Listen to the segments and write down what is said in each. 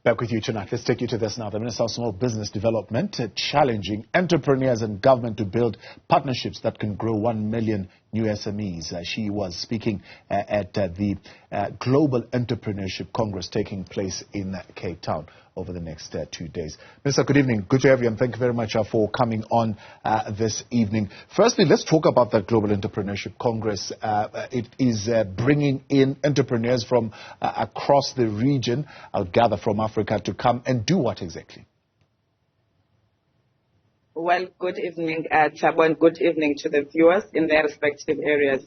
Back with you tonight. Let's take you to this now. The Minister of Small Business Development challenging entrepreneurs and government to build partnerships that can grow 1 million new SMEs. She was speaking at the Global Entrepreneurship Congress taking place in Cape Town over the next 2 days. Minister, good evening. Good to have you, and thank you very much for coming on this evening. Firstly, let's talk about that Global Entrepreneurship Congress. It is bringing in entrepreneurs from across the region, I would gather from Africa, to come and do what exactly? Well, good evening, Thabo, and good evening to the viewers in their respective areas.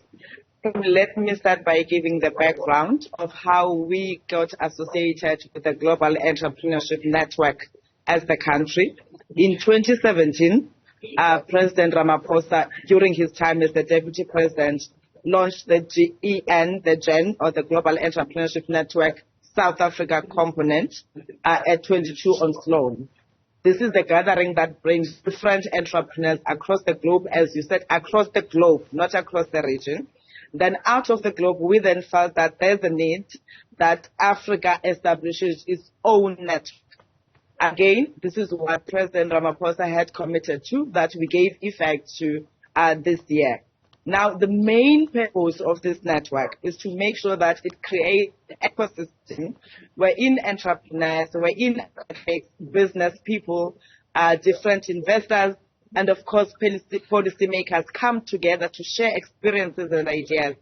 Let me start by giving the background of how we got associated with the Global Entrepreneurship Network as the country. In 2017, President Ramaphosa, during his time as the Deputy President, launched the GEN, or the Global Entrepreneurship Network South Africa component at 22 on Sloan. This is the gathering that brings different entrepreneurs across the globe, as you said, across the globe, not across the region. Then out of the globe, we then felt that there's a need that Africa establishes its own network. Again, this is what President Ramaphosa had committed to, that we gave effect to this year. Now, the main purpose of this network is to make sure that it creates an ecosystem wherein entrepreneurs, wherein business people, different investors, and of course policymakers come together to share experiences and ideas.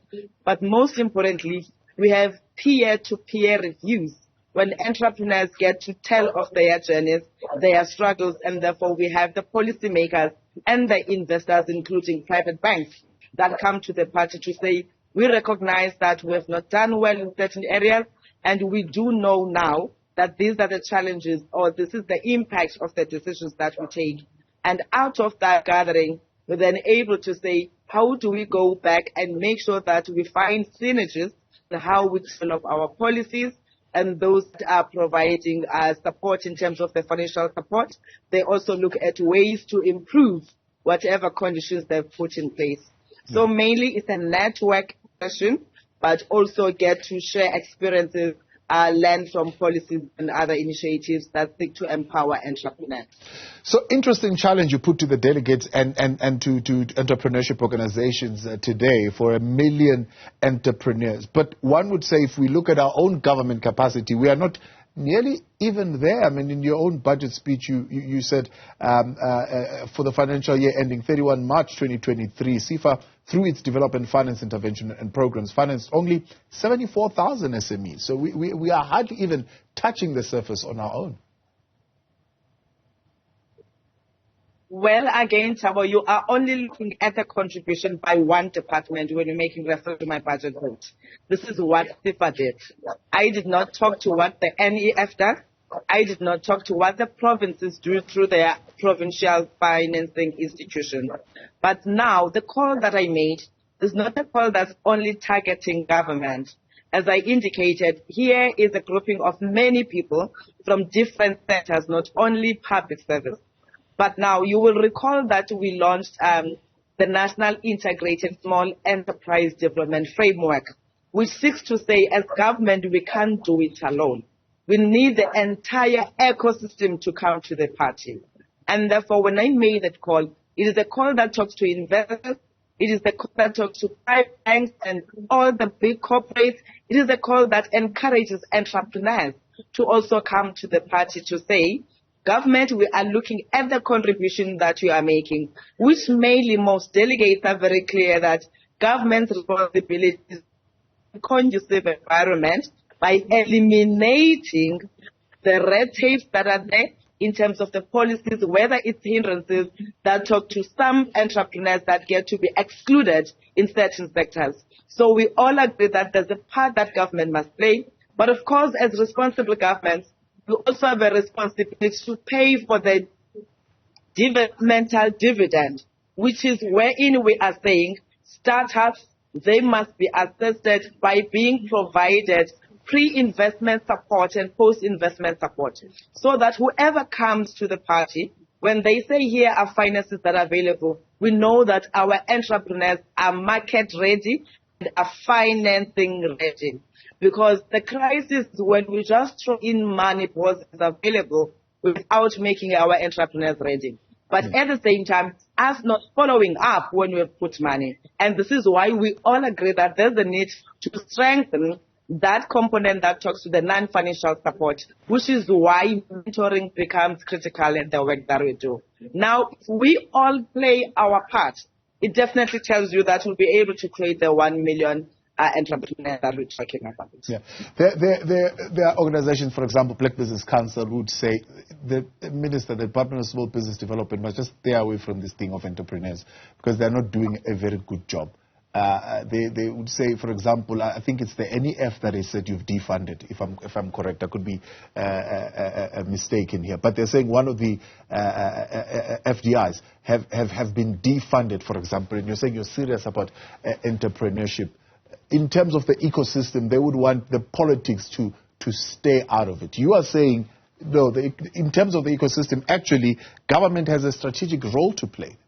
But most importantly, we have peer-to-peer reviews when entrepreneurs get to tell of their journeys, their struggles, and therefore we have the policymakers and the investors, including private banks, that come to the party to say, we recognize that we have not done well in certain areas, and we do know now that these are the challenges, or this is the impact of the decisions that we take. And out of that gathering, we're then able to say, how do we go back and make sure that we find synergies in how we develop our policies, and those that are providing support in terms of the financial support, they also look at ways to improve whatever conditions they've put in place. So mainly it's a network session, but also get to share experiences, learn from policies and other initiatives that seek to empower entrepreneurs. So interesting challenge you put to the delegates and to entrepreneurship organizations today for 1 million entrepreneurs. But one would say if we look at our own government capacity, we are not nearly even there. I mean, in your own budget speech, you said for the financial year ending 31 March 2023, CIFA, through its development finance intervention and programs, financed only 74,000 SMEs. So we are hardly even touching the surface on our own. Well, again, Thabo, you are only looking at the contribution by one department when you're making reference to my budget vote. This is what CIFA did. I did not talk to what the NEF does. I did not talk to what the provinces do through their provincial financing institution. But now, the call that I made is not a call that's only targeting government. As I indicated, here is a grouping of many people from different sectors, not only public service. But now you will recall that we launched the National Integrated Small Enterprise Development Framework, which seeks to say as government we can't do it alone. We need the entire ecosystem to come to the party. And therefore, when I made that call, it is a call that talks to investors, it is the call that talks to private banks and all the big corporates. It is a call that encourages entrepreneurs to also come to the party to say, government, we are looking at the contribution that you are making, which mainly most delegates are very clear that government's responsibility is a conducive environment by eliminating the red tapes that are there in terms of the policies, whether it's hindrances that talk to some entrepreneurs that get to be excluded in certain sectors. So we all agree that there's a part that government must play, but of course, as responsible governments, we also have a responsibility to pay for the developmental dividend, which is wherein we are saying startups, they must be assisted by being provided pre-investment support and post-investment support, so that whoever comes to the party, when they say here are finances that are available, we know that our entrepreneurs are market ready and are financing ready. because the crisis is when we just throw in money because it's available without making our entrepreneurs ready. But at the same time, us not following up when we have put money. And this is why we all agree that there's a need to strengthen that component that talks to the non-financial support, which is why mentoring becomes critical in the work that we do. Now, if we all play our part, it definitely tells you that we'll be able to create the 1 million entrepreneurs that we're talking about. Yeah. There are organizations, for example, Black Business Council, would say the minister, the Department of Small Business Development must just stay away from this thing of entrepreneurs because they're not doing a very good job. They would say, for example, I think it's the NEF that they said you've defunded, if I'm correct. I could be a mistake in here. But they're saying one of the FDIs have been defunded, for example, and you're saying you're serious about entrepreneurship. In terms of the ecosystem, they would want the politics to stay out of it. You are saying, no, in terms of the ecosystem, actually, government has a strategic role to play.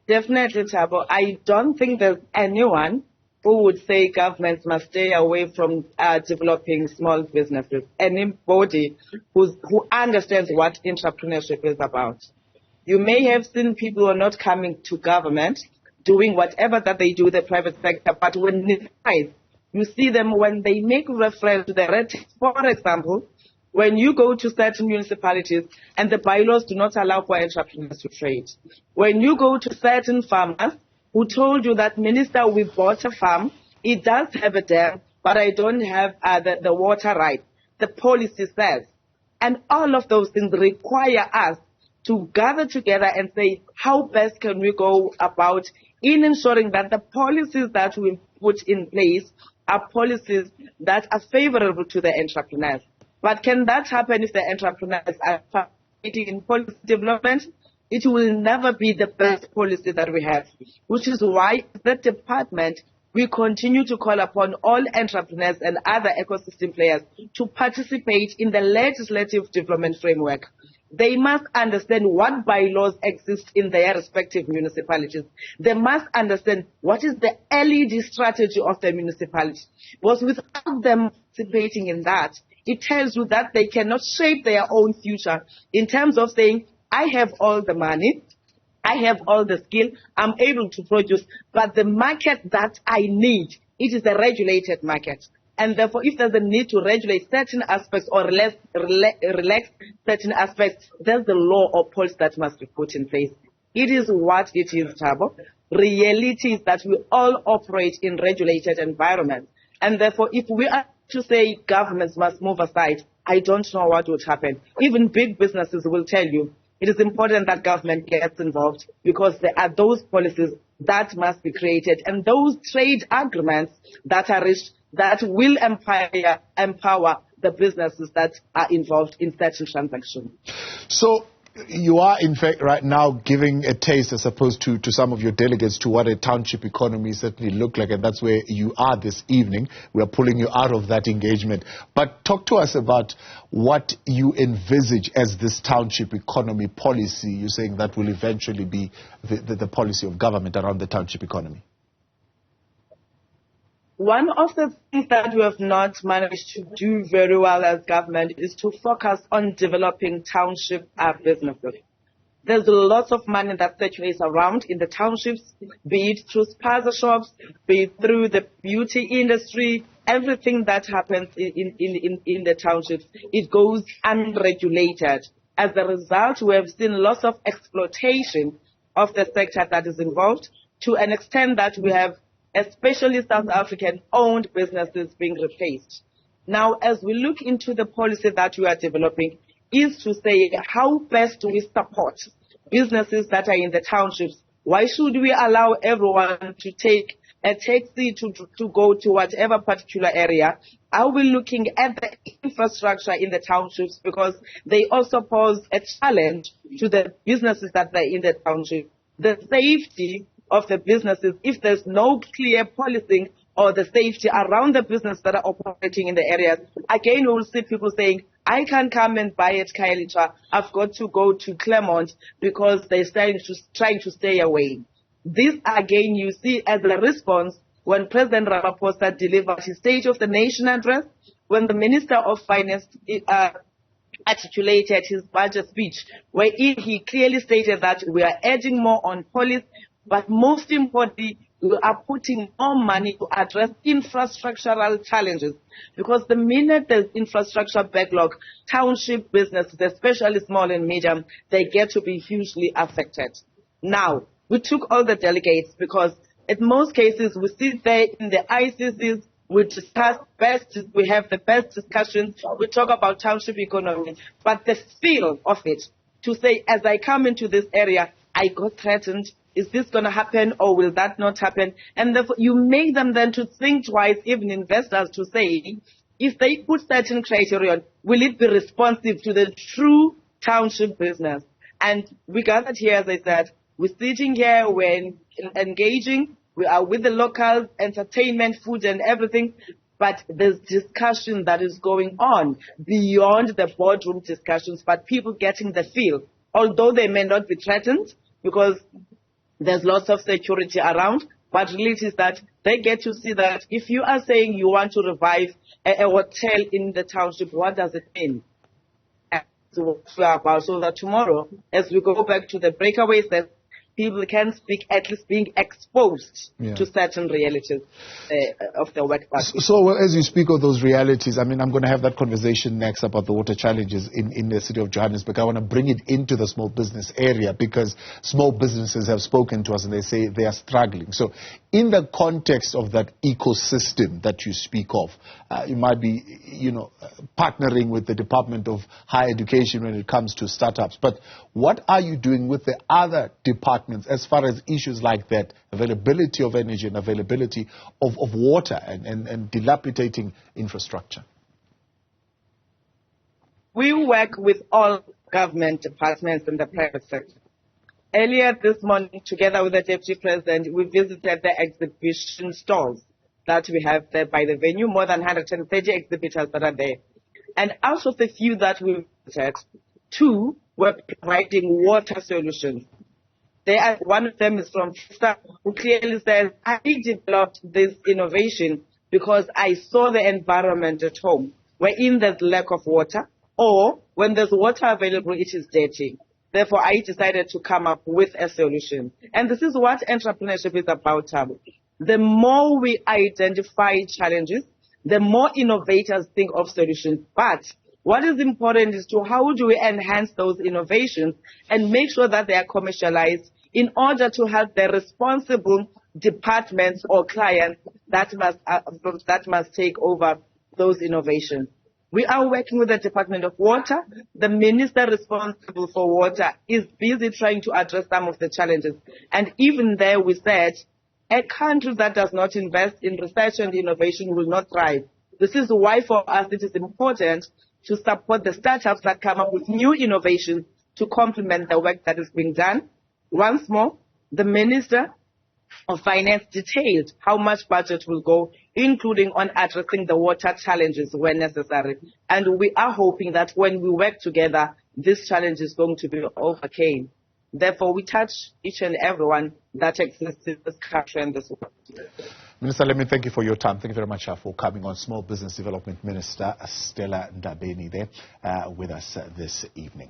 Definitely, Thabo. I don't think there's anyone who would say governments must stay away from developing small businesses. Anybody who understands what entrepreneurship is about. You may have seen people who are not coming to government, doing whatever that they do in the private sector, but when it's you see them when they make reference to the red tape. For example, when you go to certain municipalities and the bylaws do not allow for entrepreneurs to trade. When you go to certain farmers who told you that, Minister, we bought a farm, it does have a dam, but I don't have the water right. The policy says. And all of those things require us to gather together and say, how best can we go about in ensuring that the policies that we put in place are policies that are favorable to the entrepreneurs. But can that happen if the entrepreneurs are participating in policy development? It will never be the best policy that we have, which is why the department, we continue to call upon all entrepreneurs and other ecosystem players to participate in the legislative development framework. They must understand what bylaws exist in their respective municipalities. They must understand what is the LED strategy of the municipality. Because without them participating in that, it tells you that they cannot shape their own future in terms of saying, I have all the money, I have all the skill, I'm able to produce, but the market that I need, it is a regulated market. And therefore, if there's a need to regulate certain aspects or relax certain aspects, there's the law or policy that must be put in place. It is what it is, Thabo. Reality is that we all operate in regulated environments. And therefore, if we are to say governments must move aside, I don't know what would happen. Even big businesses will tell you it is important that government gets involved because there are those policies that must be created and those trade agreements that are reached that will empower the businesses that are involved in certain transactions. So you are, in fact, right now giving a taste, I suppose, to some of your delegates to what a township economy certainly look like, and that's where you are this evening. We are pulling you out of that engagement. But talk to us about what you envisage as this township economy policy. You're saying that will eventually be the policy of government around the township economy. One of the things that we have not managed to do very well as government is to focus on developing township businesses. There's lots of money that circulates around in the townships, be it through spaza shops, be it through the beauty industry, everything that happens in the townships, it goes unregulated. As a result, we have seen lots of exploitation of the sector that is involved to an extent that we have especially South African-owned businesses being replaced. Now, as we look into the policy that we are developing, is to say how best do we support businesses that are in the townships? Why should we allow everyone to take a taxi to go to whatever particular area? Are we looking at the infrastructure in the townships because they also pose a challenge to the businesses that are in the township? The safety of the businesses, if there's no clear policing or the safety around the business that are operating in the areas, again, we will see people saying, I can't come and buy at Khayelitsha. I've got to go to Claremont because they're trying to stay away. This, again, you see as a response when President Ramaphosa delivered his State of the Nation address, when the Minister of Finance articulated his budget speech, wherein he clearly stated that we are adding more on police, but most importantly, we are putting more money to address infrastructural challenges. Because the minute there's infrastructure backlog, township businesses, especially small and medium, they get to be hugely affected. Now, we took all the delegates because in most cases we sit there in the ICCs, we discuss best, we have the best discussions, we talk about township economy, but the feel of it, to say, as I come into this area, I got threatened, is this going to happen or will that not happen? And therefore, you make them then to think twice, even investors, to say, if they put certain criteria, will it be responsive to the true township business? And we gathered here, as I said, we're sitting here, we're engaging, we are with the locals, entertainment, food and everything, but there's discussion that is going on beyond the boardroom discussions, but people getting the feel, although they may not be threatened, because there's lots of security around, but reality is that they get to see that if you are saying you want to revive a hotel in the township, what does it mean? So that tomorrow, as we go back to the breakaways, that people can speak, at least being exposed to certain realities of the work. So as you speak of those realities, I mean, I'm going to have that conversation next about the water challenges in the city of Johannesburg. I want to bring it into the small business area because small businesses have spoken to us and they say they are struggling. So in the context of that ecosystem that you speak of, you might be, partnering with the Department of Higher Education when it comes to startups. But what are you doing with the other departments as far as issues like that, availability of energy and availability of water and dilapidating infrastructure? We work with all government departments in the private sector. Earlier this morning, together with the Deputy President, we visited the exhibition stalls that we have there by the venue, more than 130 exhibitors that are there. And out of the few that we visited, 2 were providing water solutions. One of them is from Stella, who clearly says, I developed this innovation because I saw the environment at home, wherein there's lack of water, or when there's water available, it is dirty. Therefore, I decided to come up with a solution. And this is what entrepreneurship is about, Tabo. The more we identify challenges, the more innovators think of solutions. But what is important is to how do we enhance those innovations and make sure that they are commercialized in order to help the responsible departments or clients that must take over those innovations. We are working with the Department of Water. The minister responsible for water is busy trying to address some of the challenges. And even there we said, a country that does not invest in research and innovation will not thrive. This is why for us it is important to support the startups that come up with new innovations to complement the work that is being done. Once more, the Minister of Finance detailed how much budget will go, including on addressing the water challenges where necessary. And we are hoping that when we work together, this challenge is going to be overcome. Therefore, we touch each and everyone that exists in this country and this world. Minister, let me thank you for your time. Thank you very much for coming on. Small Business Development Minister Stella Ndabeni there with us this evening.